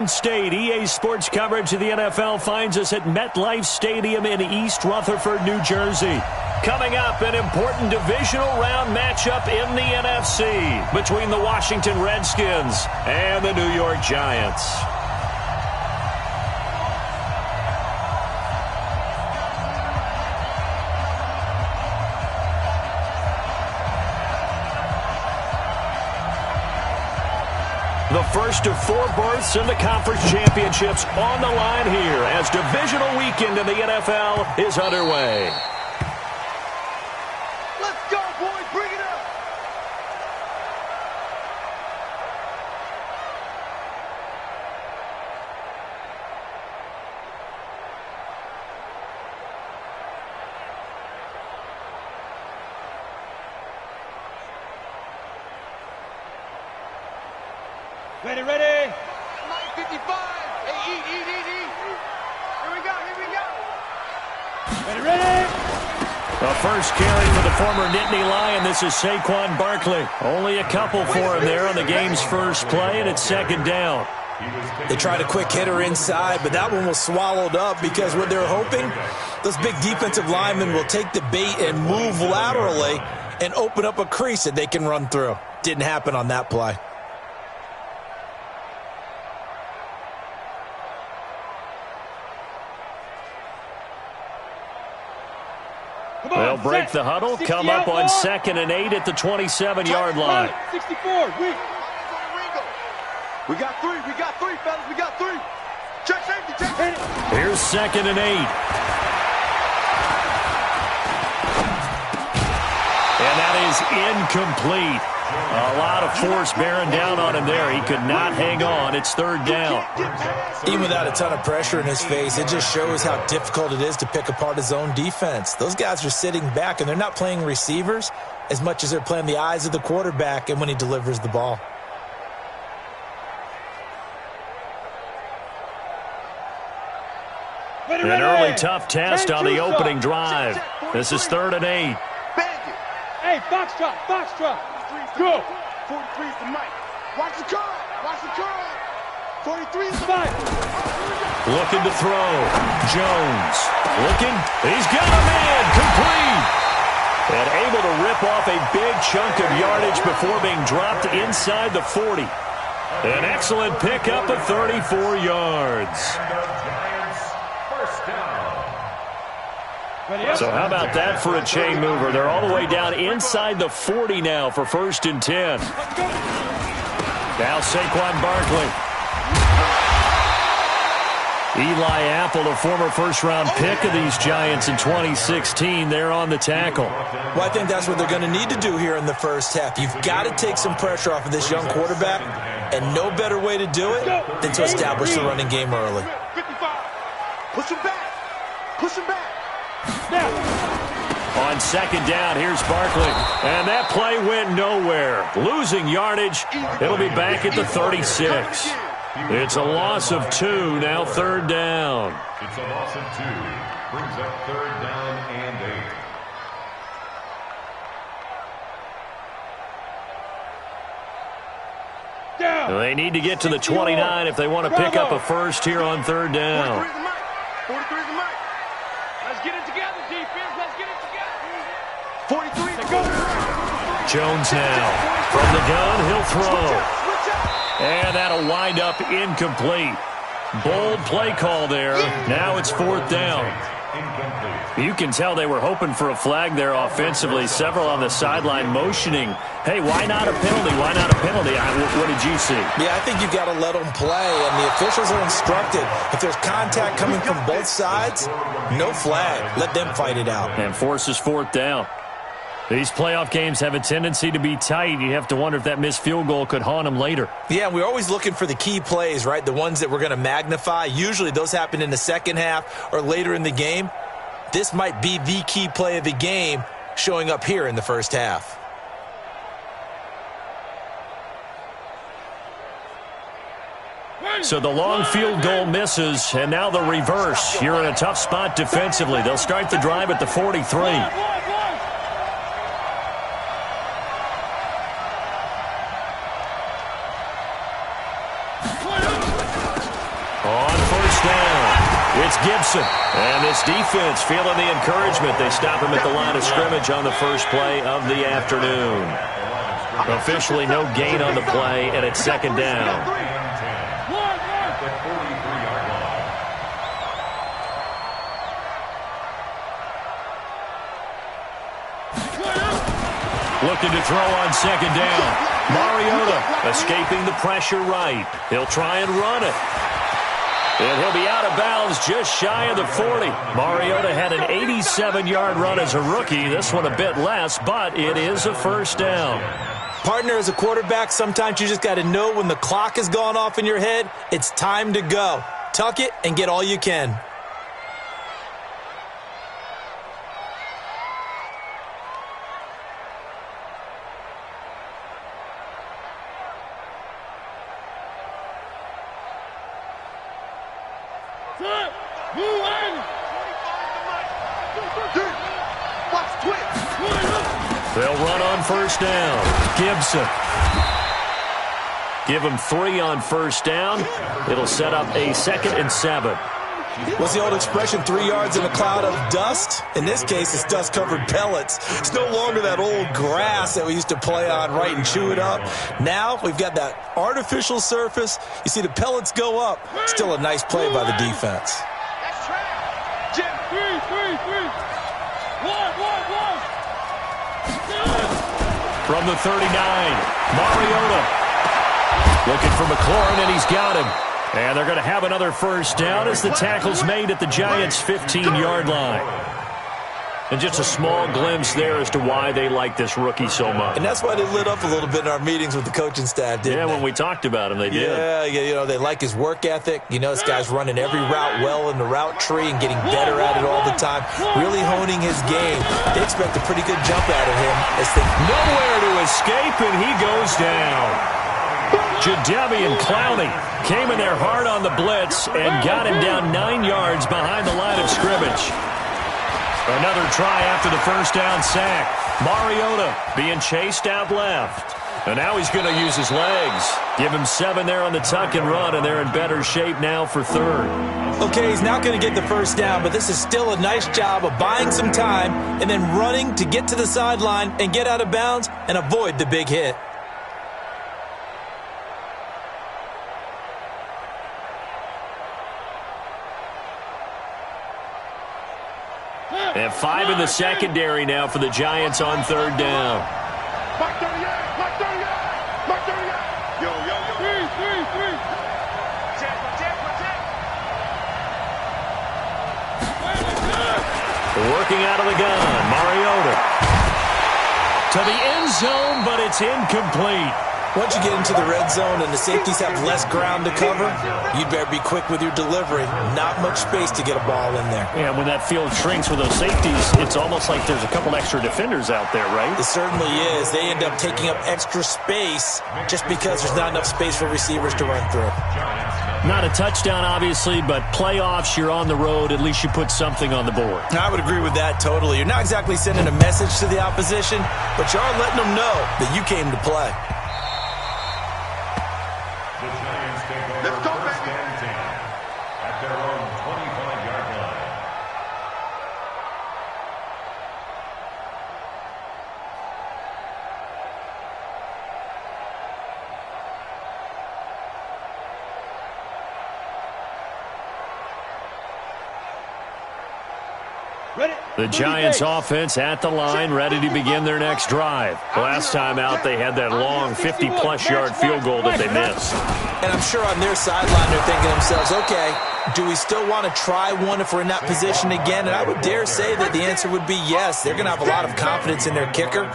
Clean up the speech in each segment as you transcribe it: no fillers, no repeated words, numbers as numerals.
State. EA Sports coverage of the NFL finds us at MetLife Stadium in East Rutherford, New Jersey. Coming up, an important divisional round matchup in the NFC between the Washington Redskins and the New York Giants. The first of 4 berths in the conference championships on the line here as divisional weekend in the NFL is underway. Let's go, boys. Bring it up. Ready, ready. 9:55. Hey, eat. Here we go. Ready, ready. The first carry for the former Nittany Lion. This is Saquon Barkley. Only a couple for him there on the game's first play, and it's second down. They tried a quick hitter inside, but that one was swallowed up because what they're hoping, those big defensive linemen will take the bait and move laterally and open up a crease that they can run through. Didn't happen on that play. They'll break the huddle, come up on 2nd and 8 at the 27-yard line. 64, we got three, fellas, we got three. Check safety, Here's 2nd and 8. And that is incomplete. A lot of force bearing down on him there. He could not hang on. It's 3rd down. Even without a ton of pressure in his face, it just shows how difficult it is to pick apart his own defense. Those guys are sitting back, and they're not playing receivers as much as they're playing the eyes of the quarterback and when he delivers the ball. An early tough test on the opening drive. This is 3rd and 8. Hey, box drop. Go. 43 is the mic. Watch the curl. 43 is the mic. Looking to throw. Jones. Looking. He's got him in. Complete. And able to rip off a big chunk of yardage before being dropped inside the 40. An excellent pickup of 34 yards. So how about that for a chain mover? They're all the way down inside the 40 now for 1st and 10. Now Saquon Barkley. Eli Apple, the former first-round pick of these Giants in 2016, they're on the tackle. Well, I think that's what they're going to need to do here in the first half. You've got to take some pressure off of this young quarterback, and no better way to do it than to establish the running game early. 55. Push him back. On 2nd down, here's Barkley. And that play went nowhere. Losing yardage. It'll be back at the 36. It's a loss of 2, now 3rd down. It's a loss of 2. Brings up 3rd down and 8. They need to get to the 29 if they want to pick up a first here on 3rd down. 43 is the mic. Let's get it together, defense. Let's get it together. 43. Go. Jones now. From the gun, he'll throw. And that'll wind up incomplete. Bold play call there. Now it's 4th down. You can tell they were hoping for a flag there offensively. Several on the sideline motioning. Hey, why not a penalty? Why not a penalty? What did you see? Yeah, I think you've got to let them play, and the officials are instructed. If there's contact coming from both sides, no flag. Let them fight it out. And forces 4th down. These playoff games have a tendency to be tight. You have to wonder if that missed field goal could haunt them later. Yeah, we're always looking for the key plays, right? The ones that we're going to magnify. Usually those happen in the second half or later in the game. This might be the key play of the game showing up here in the first half. So the long field goal misses, and now the reverse. You're in a tough spot defensively. They'll start the drive at the 43. It's Gibson. And this defense feeling the encouragement. They stop him at the line of scrimmage on the first play of the afternoon. Officially no gain on the play, and it's second down. Looking to throw on second down. Mariota escaping the pressure right. He'll try and run it. And he'll be out of bounds just shy of the 40. Mariota had an 87-yard run as a rookie. This one a bit less, but it is a first down. Partner, as a quarterback, sometimes you just got to know when the clock has gone off in your head, it's time to go. Tuck it and get all you can. They'll run on first down. Gibson. Give him 3 on first down. It'll set up a 2nd and 7. What's the old expression, 3 yards in a cloud of dust? In this case, it's dust-covered pellets. It's no longer that old grass that we used to play on, right, and chew it up. Now we've got that artificial surface. You see the pellets go up. Still a nice play by the defense. That's trash. Jim, 3. 1. From the 39, Mariota looking for McLaurin, and he's got him. And they're going to have another first down as the tackle's made at the Giants' 15-yard line. And just a small glimpse there as to why they like this rookie so much. And that's why they lit up a little bit in our meetings with the coaching staff, didn't they? When we talked about him, they did. Yeah, you know, they like his work ethic. You know, this guy's running every route well in the route tree and getting better at it all the time, really honing his game. They expect a pretty good jump out of him. As they nowhere to escape, and he goes down. Jadeveon Clowney came in there hard on the blitz and got him down 9 yards behind the line of scrimmage. Another try after the first down sack. Mariota being chased out left. And now he's going to use his legs. Give him 7 there on the tuck and run, and they're in better shape now for 3rd. Okay, he's not going to get the first down, but this is still a nice job of buying some time and then running to get to the sideline and get out of bounds and avoid the big hit. And 5 in the secondary now for the Giants on 3rd down. Mark 38. Yo. 3. Working out of the gun, Mariota. To the end zone, but it's incomplete. Once you get into the red zone and the safeties have less ground to cover, you'd better be quick with your delivery. Not much space to get a ball in there. Yeah, when that field shrinks with those safeties, it's almost like there's a couple extra defenders out there, right? It certainly is. They end up taking up extra space just because there's not enough space for receivers to run through. Not a touchdown, obviously, but playoffs, you're on the road. At least you put something on the board. I would agree with that totally. You're not exactly sending a message to the opposition, but you are letting them know that you came to play. Let's go, baby. At their own 25-yard line. The Giants offense at the line, ready to begin their next drive. Last time out, they had that long 50-plus yard field goal that they missed. And I'm sure on their sideline they're thinking to themselves, okay, do we still want to try one if we're in that position again? And I would dare say that the answer would be yes. They're going to have a lot of confidence in their kicker.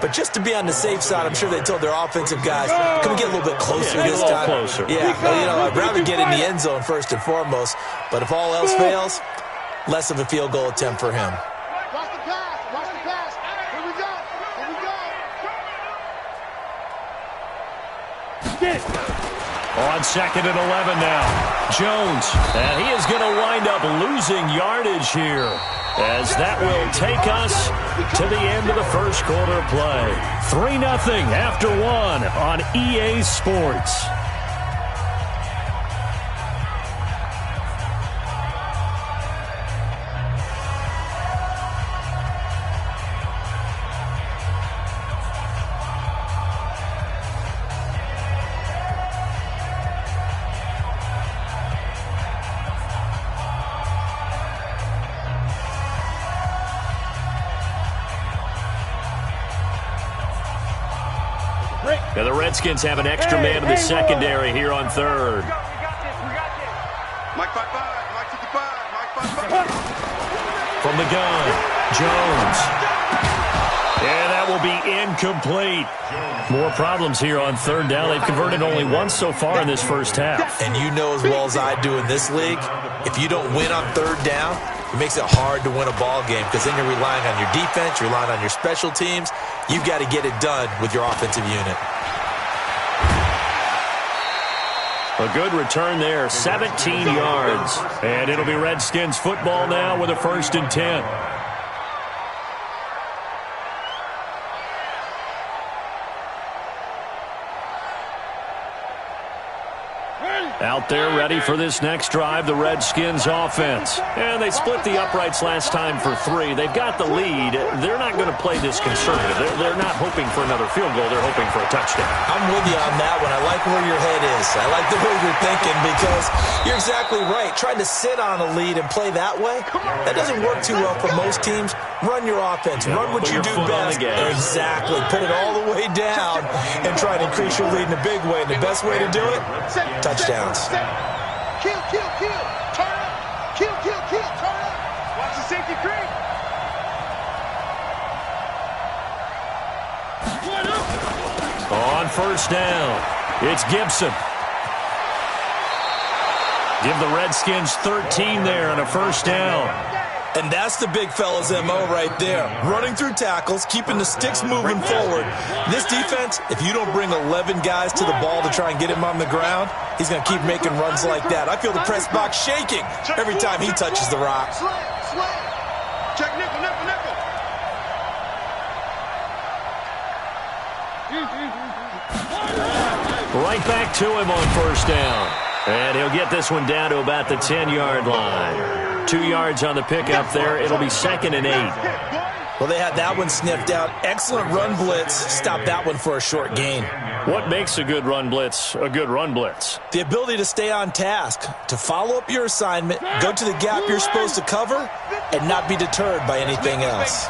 But just to be on the safe side, I'm sure they told their offensive guys, can we get a little bit closer this time? Closer. Yeah, well, you know, I'd rather get in the end zone first and foremost. But if all else fails, less of a field goal attempt for him. Watch the pass. Here we go. On 2nd and 11 now. Jones, and he is going to wind up losing yardage here, as that will take us to the end of the first quarter play. 3-0 after 1 on EA Sports. Redskins have an extra man in the secondary here on third. Mike 5-5, Mike 55, Mike 5-5. From the gun, Jones. And that will be incomplete. More problems here on third down. They've converted only once so far in this first half. And you know as well as I do in this league, if you don't win on third down, it makes it hard to win a ball game because then you're relying on your defense, you're relying on your special teams. You've got to get it done with your offensive unit. A good return there, 17 yards. And it'll be Redskins football now with a 1st and 10. Out there ready for this next drive, the Redskins offense. And they split the uprights last time for 3. They've got the lead. They're not going to play this conservative. They're not hoping for another field goal. They're hoping for a touchdown. I'm with you on that one. I like where your head is. I like the way you're thinking because you're exactly right. Trying to sit on a lead and play that way, that doesn't work too well for most teams. Run your offense. Run what you do best. Exactly. Put it all the way down and try to increase your lead in a big way. And the best way to do it, touchdowns. Kill, kill, kill. Turn up. Kill, kill, kill. Turn up. Watch the safety creep. On 1st down, it's Gibson. Give the Redskins 13 there on a 1st down. And that's the big fella's MO right there. Running through tackles, keeping the sticks moving forward. This defense, if you don't bring 11 guys to the ball to try and get him on the ground, he's going to keep making runs like that. I feel the press box shaking every time he touches the rock. Slam. Check nickel, nickel, nickel. Right back to him on 1st down. And he'll get this one down to about the 10-yard line. 2 yards on the pickup there. It'll be 2nd and 8. Well, they had that one sniffed out. Excellent run blitz. Stop that one for a short gain. What makes a good run blitz a good run blitz? The ability to stay on task, to follow up your assignment, go to the gap you're supposed to cover, and not be deterred by anything else.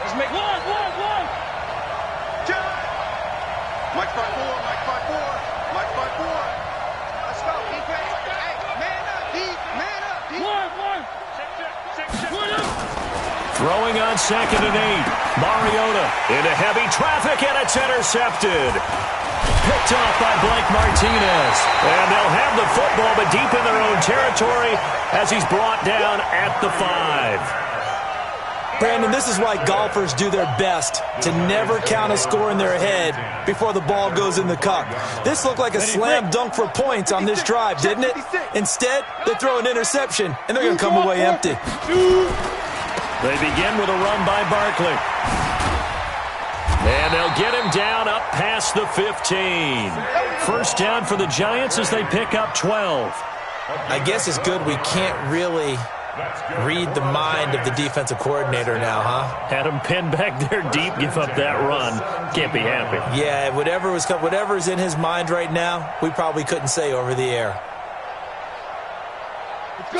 Let's make one. Mike 5-4, Mike 5-4, Mike 5-4. Let's go, defense. Hey, man up, man up. One. Throwing on 2nd and 8. Mariota into heavy traffic, and it's intercepted. Picked off by Blake Martinez. And they'll have the football, but deep in their own territory as he's brought down at the 5. Brandon, this is why golfers do their best to never count a score in their head before the ball goes in the cup. This looked like a slam dunk for points on this drive, didn't it? Instead, they throw an interception, and they're going to come away empty. They begin with a run by Barkley. And they'll get him down up past the 15. 1st down for the Giants as they pick up 12. I guess it's good we can't really read the mind of the defensive coordinator now, huh? Had him pinned back there deep, give up that run. Can't be happy. Yeah, whatever's in his mind right now, we probably couldn't say over the air.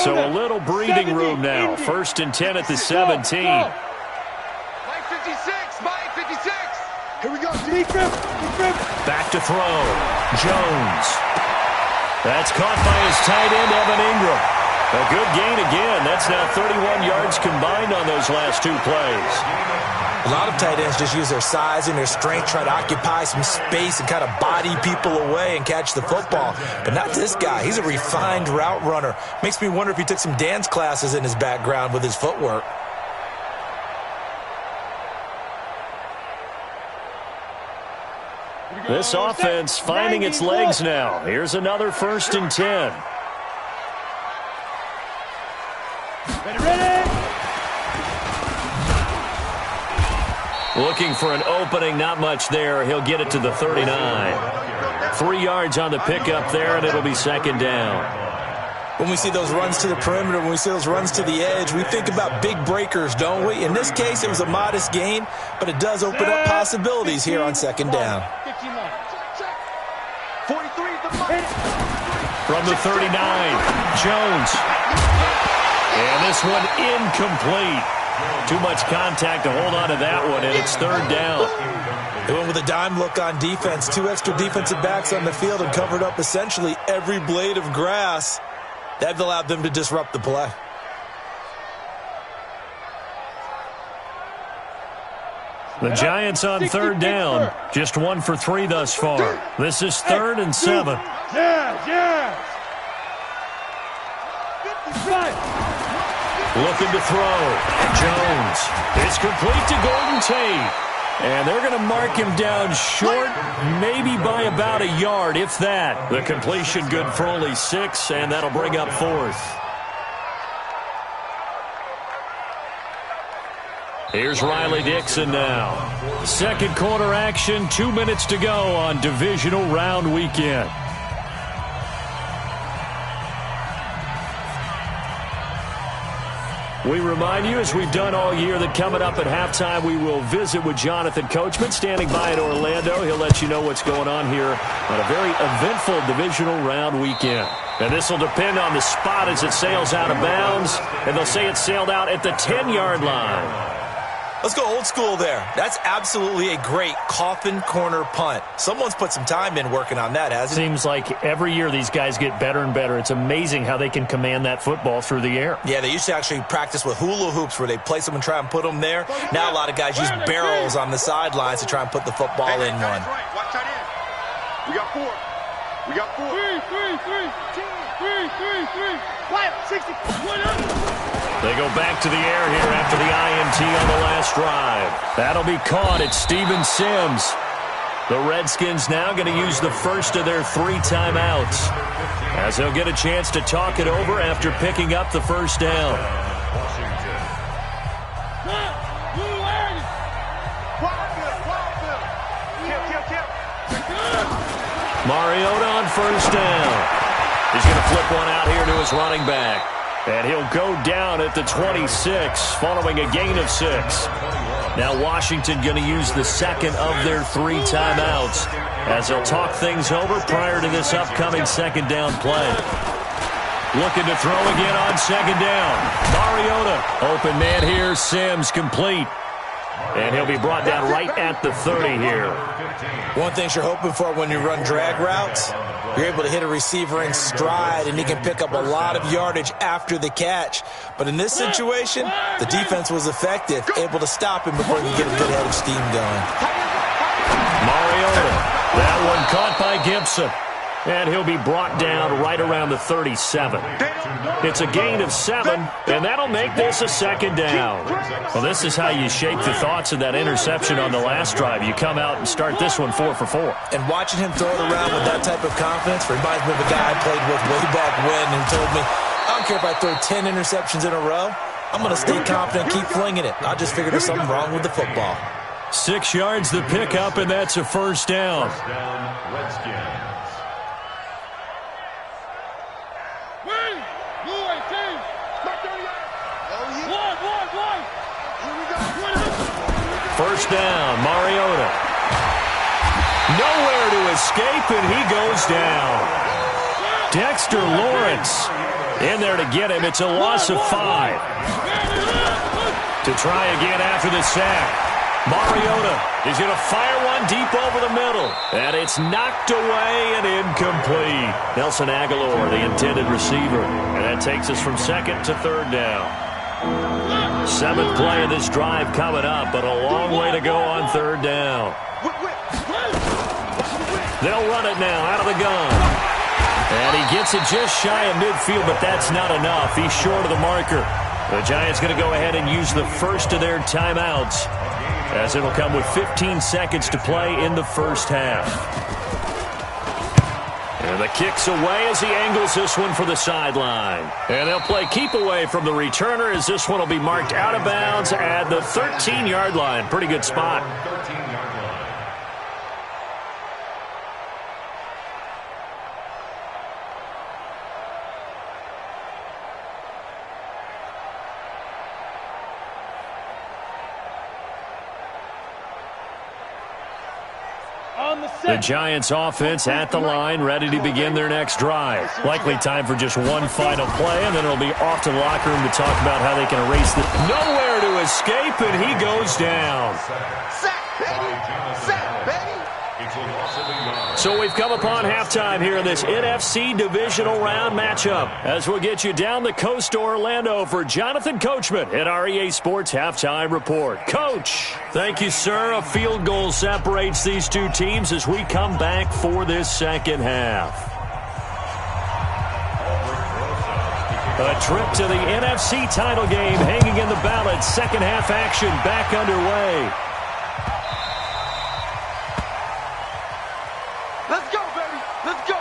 So a little breathing room now. 1st and 10 at the 17. Mike 56, Mike 56. Here we go, Back to throw. Jones. That's caught by his tight end, Evan Ingram. A good gain again. That's now 31 yards combined on those last 2 plays. A lot of tight ends just use their size and their strength, try to occupy some space and kind of body people away and catch the football. But not this guy. He's a refined route runner. Makes me wonder if he took some dance classes in his background with his footwork. This offense finding its legs now. Here's another 1st and 10. Ready. Looking for an opening, not much there. He'll get it to the 39. 3 yards on the pickup there, and it'll be 2nd down. When we see those runs to the perimeter, when we see those runs to the edge, we think about big breakers, don't we? In this case, it was a modest gain, but it does open up possibilities here on 2nd down. 43 From the 39, Jones. And this one incomplete. Too much contact to hold on to that one, and it's third down. They went with a dime look on defense. 2 extra defensive backs on the field and covered up essentially every blade of grass. That allowed them to disrupt the play. The Giants on third down. Just 1 for 3 thus far. This is 3rd and 7. Yeah. Looking to throw. Jones. It's complete to Golden Tate. And they're going to mark him down short, maybe by about a yard, if that. The completion good for only 6, and that'll bring up 4th. Here's Riley Dixon now. Second quarter action, 2 minutes to go on divisional round weekend. We remind you, as we've done all year, that coming up at halftime, we will visit with Jonathan Coachman, standing by in Orlando. He'll let you know what's going on here on a very eventful divisional round weekend. And this will depend on the spot as it sails out of bounds, and they'll say it sailed out at the 10-yard line. Let's go old school there. That's absolutely a great coffin corner punt. Someone's put some time in working on that, hasn't it? Seems like every year these guys get better and better. It's amazing how they can command that football through the air. Yeah, they used to actually practice with hula hoops where they place them and try and put them there. Now a lot of guys use barrels on the sidelines to try and put the football in one. Watch out in. We got 4. We got 4. 3. Quiet. 60. They go back to the air here after the INT on the last drive. That'll be caught at Steven Sims. The Redskins now going to use the first of their 3 timeouts, as they'll get a chance to talk it over after picking up the first down. Mariota on first down. He's going to flip one out here to his running back. And he'll go down at the 26, following a gain of 6. Now Washington going to use the second of their 3 timeouts, as they'll talk things over prior to this upcoming second down play. Looking to throw again on second down. Mariota, open man here, Sims complete. And he'll be brought down right at the 30 here. One thing you're hoping for when you run drag routes, you're able to hit a receiver in stride, and he can pick up a lot of yardage after the catch. But in this situation, the defense was effective, able to stop him before he could get a good head of steam going. Mariota, that one caught by Gibson. And he'll be brought down right around the 37. It's a gain of 7, and that'll make this a second down. Well, this is how you shake the thoughts of that interception on the last drive. You come out and start this one 4 for 4. And watching him throw it around with that type of confidence reminds me of a guy I played with way back when who told me, I don't care if I throw 10 interceptions in a row. I'm going to stay confident, keep flinging it. I just figured there's something wrong with the football. 6 yards the pickup, and that's a first down. Redskins. First down, Mariota. Nowhere to escape, and he goes down. Dexter Lawrence in there to get him. It's a loss of 5. To try again after the sack. Mariota is going to fire one deep over the middle. And it's knocked away and incomplete. Nelson Aguilar, the intended receiver. And that takes us from second to third down. 7th play of this drive coming up, but a long way to go on third down. They'll run it now out of the gun. And he gets it just shy of midfield, but that's not enough. He's short of the marker. The Giants going to go ahead and use the first of their timeouts, as it'll come with 15 seconds to play in the first half. And the kick's away as he angles this one for the sideline. And they'll play keep away from the returner, as this one will be marked out of bounds at the 13-yard line. Pretty good spot. 13-yard line. On the The Giants offense at the line, ready to begin their next drive. Likely time for just one final play, and then it'll be off to the locker room to talk about how they can erase the... Nowhere to escape, and he goes down. So we've come upon halftime here in this NFC divisional round matchup as we'll get you down the coast to Orlando for Jonathan Coachman at our EA Sports Halftime Report. Coach. Thank you, sir. A field goal separates these two teams as we come back for this second half. A trip to the NFC title game hanging in the balance. Second half action back underway. Let's go, baby. Let's go.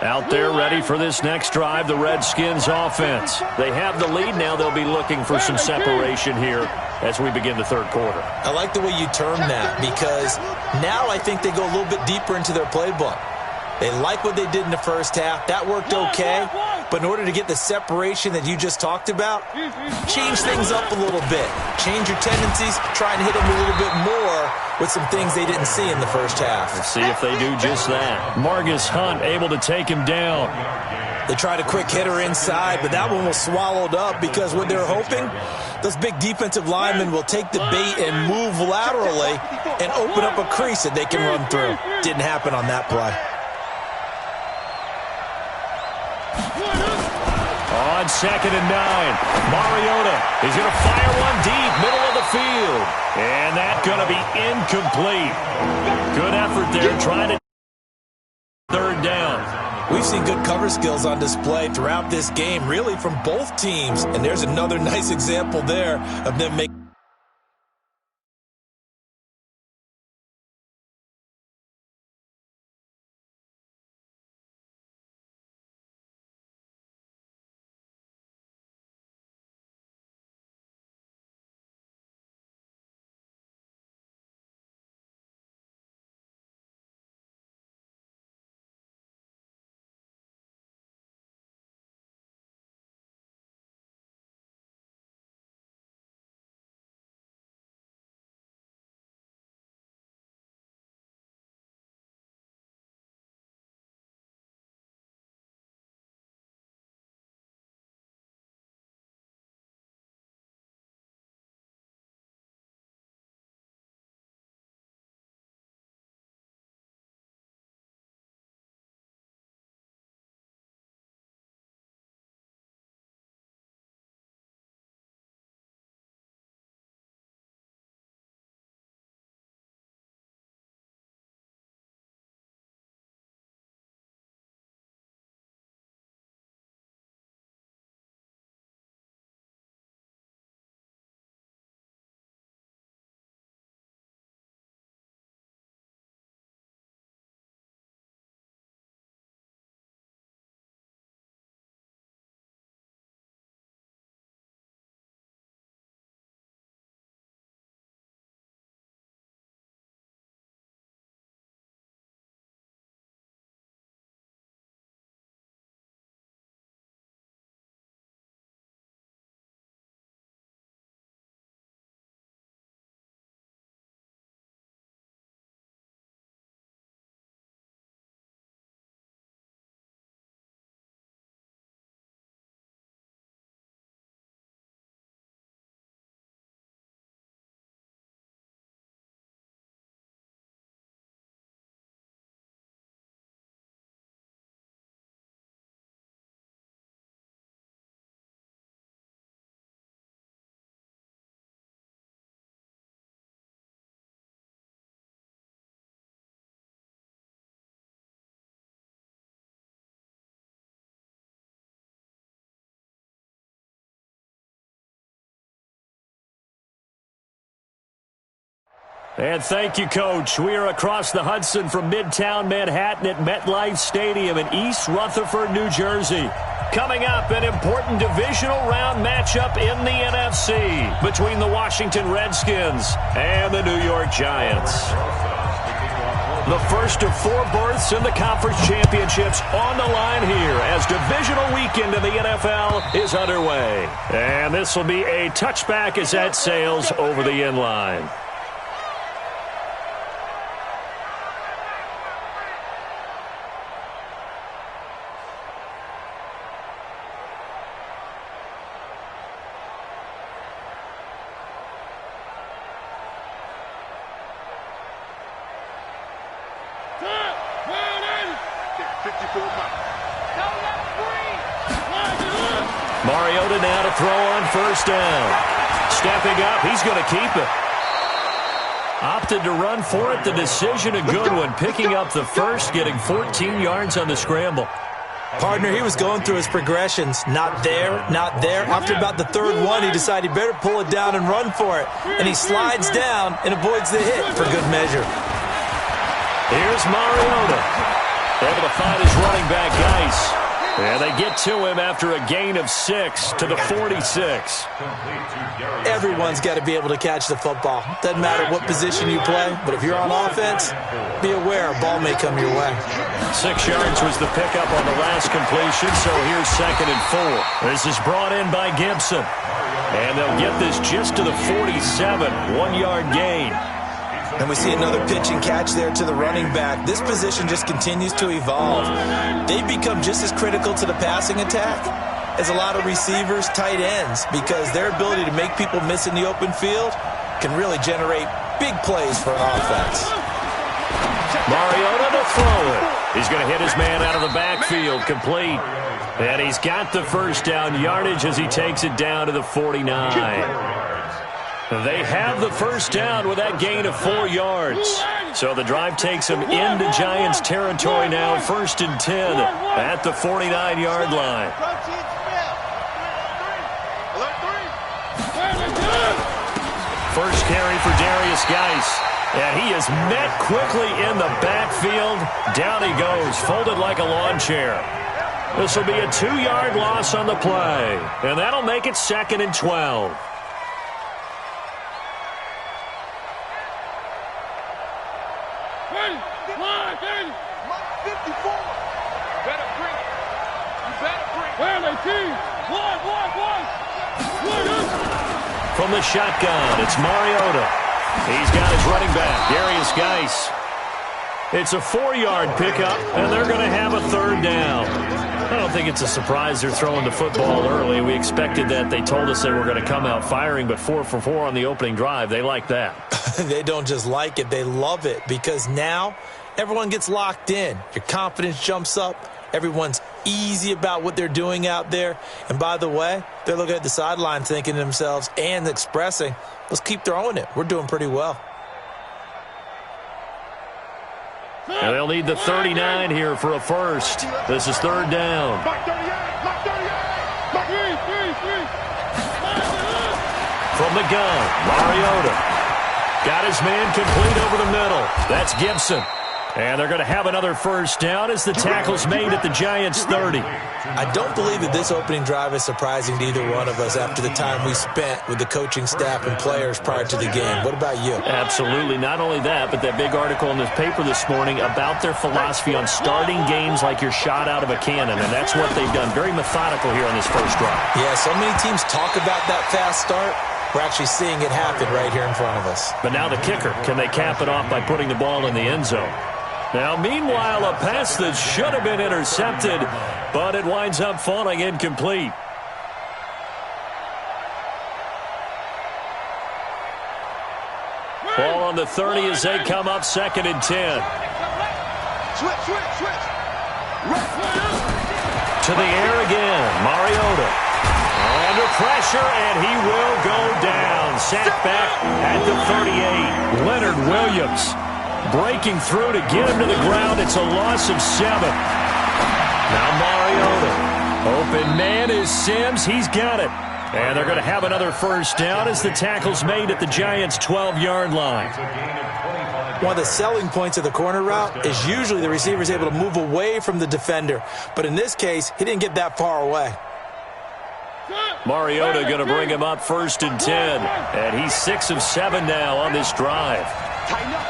Out there ready for this next drive, the Redskins offense. They have the lead. Now they'll be looking for some separation here as we begin the third quarter. I like the way you term that because now I think they go a little bit deeper into their playbook. They like what they did in the first half. That worked okay. But in order to get the separation that you just talked about, change things up a little bit. Change your tendencies. Try and hit them a little bit more with some things they didn't see in the first half. Let's see if they do just that. Margus Hunt able to take him down. They tried a quick hitter inside, but that one was swallowed up because what they're hoping, those big defensive linemen will take the bait and move laterally and open up a crease that they can run through. Didn't happen on that play. On 2nd and 9, Mariota is going to fire one deep, middle of the field. And that's going to be incomplete. Good effort there, trying to third down. We've seen good cover skills on display throughout this game, really from both teams. And there's another nice example there of them making. And thank you, Coach. We are across the Hudson from Midtown Manhattan at MetLife Stadium in East Rutherford, New Jersey. Coming up, an important divisional round matchup in the NFC between the Washington Redskins and the New York Giants. The first of 4 berths in the conference championships on the line here as divisional weekend in the NFL is underway. And this will be a touchback as that sails over the end line. Mariota now to throw on first down. Stepping up, he's going to keep it. Opted to run for it. The decision a good one. Picking up the first, getting 14 yards on the scramble. Partner, he was going through his progressions. Not there, not there. After about the third one, he decided he better pull it down and run for it. And he slides down and avoids the hit for good measure. Here's Mariota. Able to find his running back, Geis. And they get to him after a gain of 6 to the 46. Everyone's got to be able to catch the football. Doesn't matter what position you play, but if you're on offense, be aware a ball may come your way. 6 yards was the pickup on the last completion, so here's 2nd and 4. This is brought in by Gibson. And they'll get this just to the 47, 1-yard gain. And we see another pitch and catch there to the running back. This position just continues to evolve. They become just as critical to the passing attack as a lot of receivers, tight ends, because their ability to make people miss in the open field can really generate big plays for an offense. Mariota to throw it. He's going to hit his man out of the backfield, complete. And he's got the first down yardage as he takes it down to the 49. They have the first down with that gain of 4 yards. So the drive takes them into Giants territory now, 1st and 10 at the 49-yard line. First carry for Darius Geis. And he is met quickly in the backfield. Down he goes, folded like a lawn chair. This will be a 2-yard loss on the play. And that'll make it 2nd and 12. From the shotgun, it's Mariota. He's got his running back, Darius Geis. It's a 4-yard pickup, and they're going to have a 3rd down. I don't think it's a surprise they're throwing the football early. We expected that. They told us they were going to come out firing, but 4 for 4 on the opening drive. They like that. They don't just like it, they love it, because now everyone gets locked in. Your confidence jumps up. Everyone's easy about what they're doing out there. And by the way, they're looking at the sideline thinking to themselves and expressing, let's keep throwing it. We're doing pretty well. And they'll need the 39 here for a first. This is 3rd down. From the gun, Mariota. Got his man complete over the middle. That's Gibson. And they're going to have another first down as the tackle's made at the Giants' 30. I don't believe that this opening drive is surprising to either one of us after the time we spent with the coaching staff and players prior to the game. What about you? Absolutely. Not only that, but that big article in the paper this morning about their philosophy on starting games like you're shot out of a cannon, and that's what they've done. Very methodical here on this first drive. Yeah, so many teams talk about that fast start. We're actually seeing it happen right here in front of us. But now the kicker, can they cap it off by putting the ball in the end zone? Now, meanwhile, a pass that should have been intercepted, but it winds up falling incomplete. Ball on the 30 as they come up 2nd and 10. Switch. To the air again, Mariota. Under pressure, and he will go down. Sacked back at the 38. Leonard Williams breaking through to get him to the ground. It's a loss of 7. Now Mariota. Open man is Sims. He's got it. And they're going to have another first down as the tackle's made at the Giants' 12-yard line. One of the selling points of the corner route is usually the receiver is able to move away from the defender. But in this case, he didn't get that far away. Mariota going to bring him up 1st and 10. And he's 6 of 7 now on this drive. Tighten up.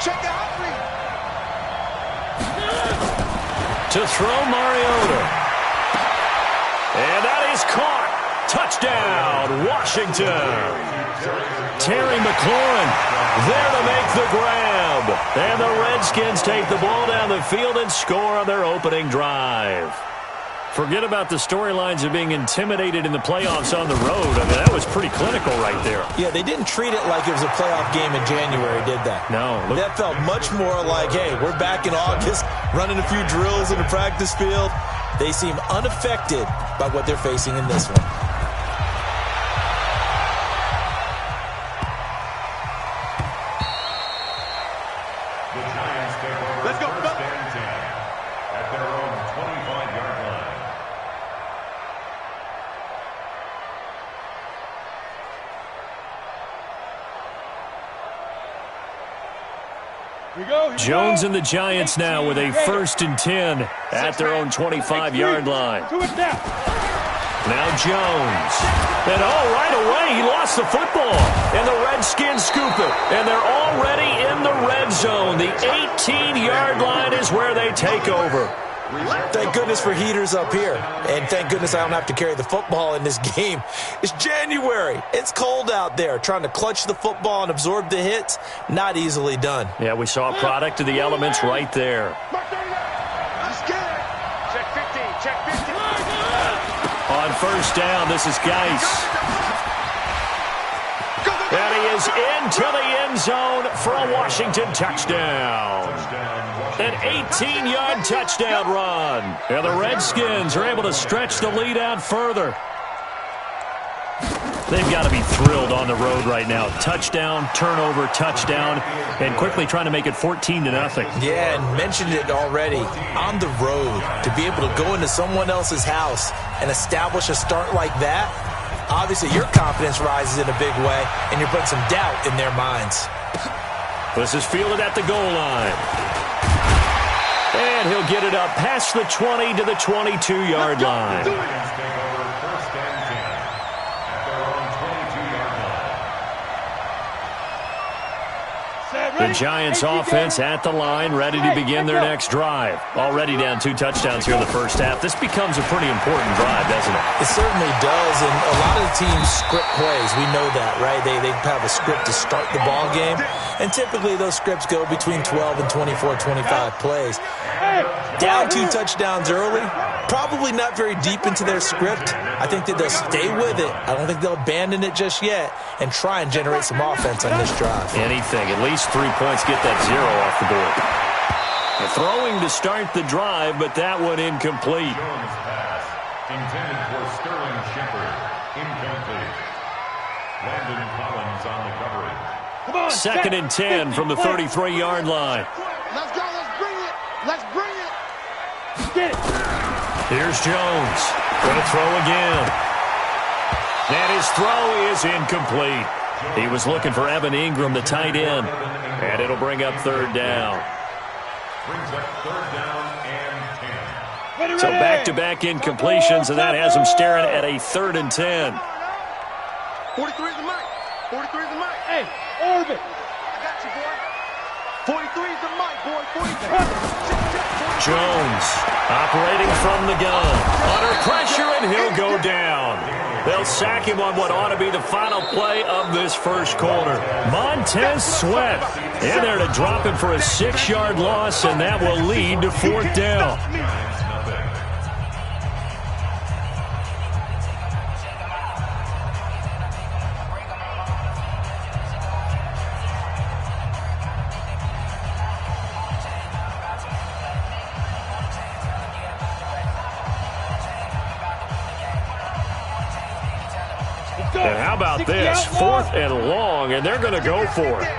Check the hot read. To throw Mariota. And that is caught. Touchdown, Washington. Terry McLaurin there to make the grab. And the Redskins take the ball down the field and score on their opening drive. Forget about the storylines of being intimidated in the playoffs on the road. I mean, that was pretty clinical right there. Yeah, they didn't treat it like it was a playoff game in January, did they? No. That felt much more like, hey, we're back in August, running a few drills in the practice field. They seem unaffected by what they're facing in this one. Let's go. At their own 25-yard line. Here we go. Jones and the Giants now with a 1st and 10 at their own 25-yard line. Now Jones. And right away he lost the football. And the Redskins scoop it. And they're already in the red zone. The 18-yard line is where they take over. Thank goodness for heaters up here. And thank goodness I don't have to carry the football in this game. It's January. It's cold out there. Trying to clutch the football and absorb the hits, not easily done. Yeah, we saw a product of the elements right there. Check 15. Check 15. On 1st down, this is Geis. And he is into the end zone for a Washington touchdown. An 18-yard touchdown run. And the Redskins are able to stretch the lead out further. They've got to be thrilled on the road right now. Touchdown, turnover, touchdown, and quickly trying to make it 14-0. Yeah, and mentioned it already. On the road, to be able to go into someone else's house and establish a start like that, obviously your confidence rises in a big way, and you're putting some doubt in their minds. This is fielded at the goal line. And he'll get it up past the 20 to the 22-yard line. The Giants offense at the line, ready to begin their next drive. Already down 2 touchdowns here in the first half. This becomes a pretty important drive, doesn't it? It certainly does, and a lot of the teams script plays. We know that, right? They have a script to start the ball game, and typically those scripts go between 12 and 24, 25 plays. Down 2 touchdowns early, probably not very deep into their script. I think that they'll stay with it. I don't think they'll abandon it just yet and try and generate some offense on this drive. Anything, at least 3 points, get that 0 off the board. Throwing to start the drive, but that one incomplete. Jones pass intended for Sterling Shepard. Incomplete. Landon Collins on the coverage. Come on, 2nd and 10 from the 33-yard line. Let's go. Let's bring it. Let's bring it. Get it. Here's Jones. Going to throw again. And his throw is incomplete. He was looking for Evan Ingram, the tight end. And it'll bring up 3rd down. Brings up 3rd down and 10. So back-to-back incompletions, and that has him staring at a 3rd and 10. 43 is the mic. 43 is the mic. Hey, Orbit. I got you, boy. 43 is the mic, boy. 43. Jones operating from the gun. Under pressure, and he'll go down. They'll sack him on what ought to be the final play of this first quarter. Montez Sweat in there to drop him for a 6-yard loss, and that will lead to 4th down. And how about this? 4th and long, and they're going to go for it.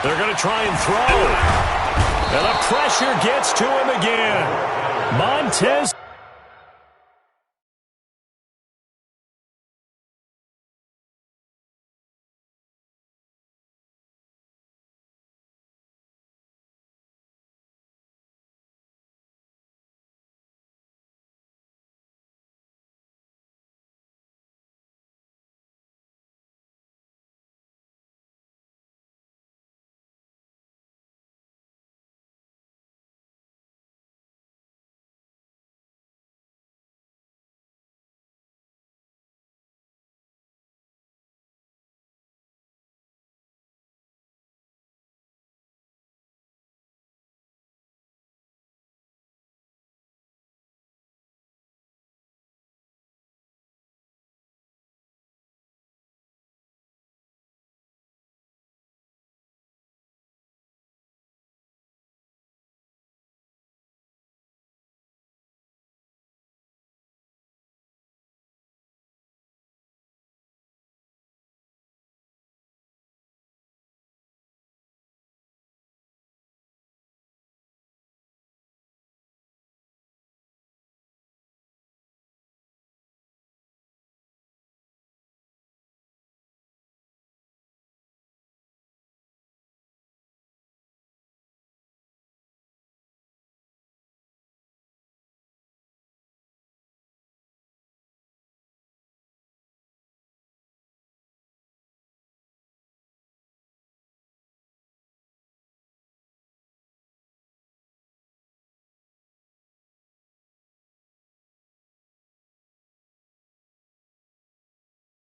They're going to try and throw. And the pressure gets to him again. Montez